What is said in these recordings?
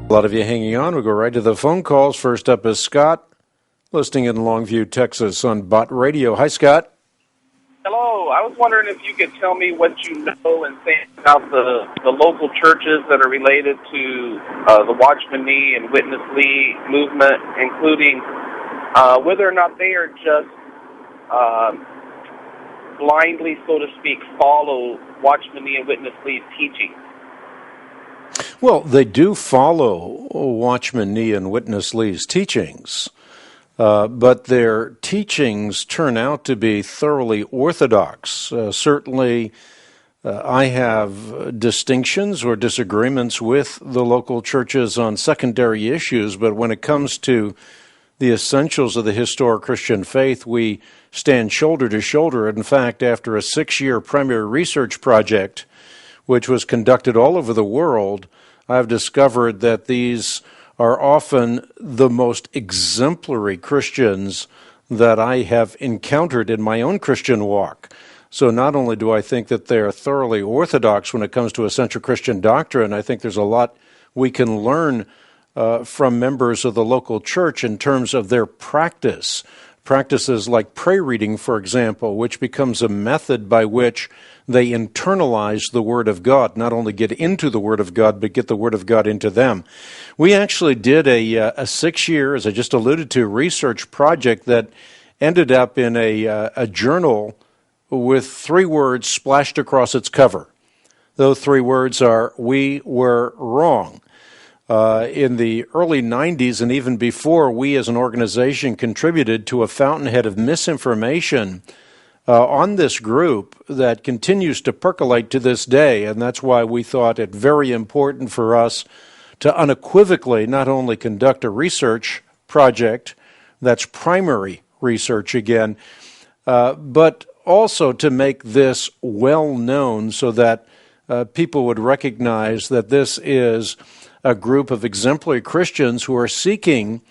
A lot of you hanging on. We'll go right to the phone calls. First up is Scott, listening in Longview, Texas on Bot Radio. Hi, Scott. Hello. I was wondering if you could tell me what you know and think about the local churches that are related to the Watchman Nee and Witness Lee movement, including whether or not they are just blindly, so to speak, follow Watchman Nee and Witness Lee's teaching. Well, they do follow Watchman Nee and Witness Lee's teachings, but their teachings turn out to be thoroughly orthodox. Certainly, I have distinctions or disagreements with the local churches on secondary issues, but when it comes to the essentials of the historic Christian faith, we stand shoulder to shoulder. In fact, after a 6-year primary research project, which was conducted all over the world, I've discovered that these are often the most exemplary Christians that I have encountered in my own Christian walk. So not only do I think that they are thoroughly orthodox when it comes to essential Christian doctrine, I think there's a lot we can learn from members of the local church in terms of their practice. Practices like prayer reading, for example, which becomes a method by which they internalize the Word of God, not only get into the Word of God, but get the Word of God into them. We actually did a 6-year, as I just alluded to, research project that ended up in a journal with 3 words splashed across its cover. Those 3 words are, "We were wrong." In the early 90s and even before, we as an organization contributed to a fountainhead of misinformation on this group that continues to percolate to this day, and that's why we thought it very important for us to unequivocally not only conduct a research project that's primary research again, but also to make this well known so that people would recognize that this is a group of exemplary Christians who are seeking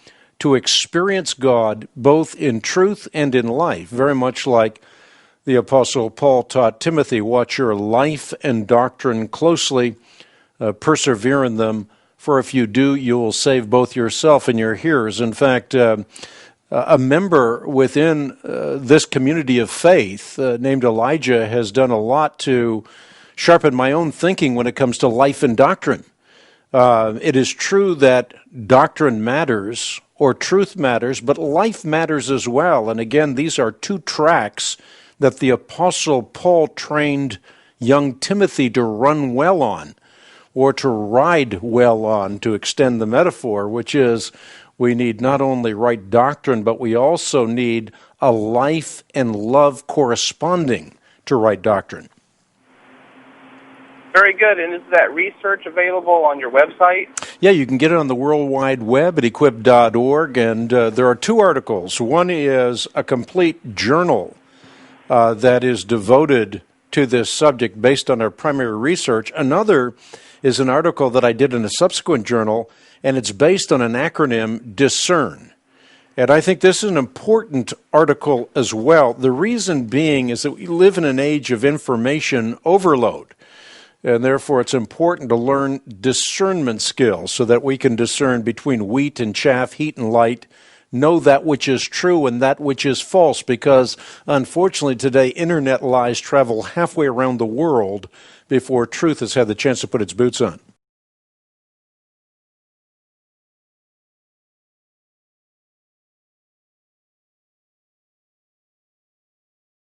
to experience God both in truth and in life, very much like the Apostle Paul taught Timothy, watch your life and doctrine closely, persevere in them, for if you do, you will save both yourself and your hearers. In fact, a member within this community of faith named Elijah has done a lot to sharpen my own thinking when it comes to life and doctrine. It is true that doctrine matters or truth matters, but life matters as well. And again, these are 2 tracks that the Apostle Paul trained young Timothy to run well on, or to ride well on, to extend the metaphor, which is we need not only right doctrine, but we also need a life and love corresponding to right doctrine. Very good. And is that research available on your website? Yeah, you can get it on the World Wide Web at equip.org, and there are 2 articles. One is a complete journal that is devoted to this subject based on our primary research. Another is an article that I did in a subsequent journal, and it's based on an acronym, DISCERN. And I think this is an important article as well. The reason being is that we live in an age of information overload. And therefore, it's important to learn discernment skills so that we can discern between wheat and chaff, heat and light, know that which is true and that which is false, because unfortunately today, internet lies travel halfway around the world before truth has had the chance to put its boots on.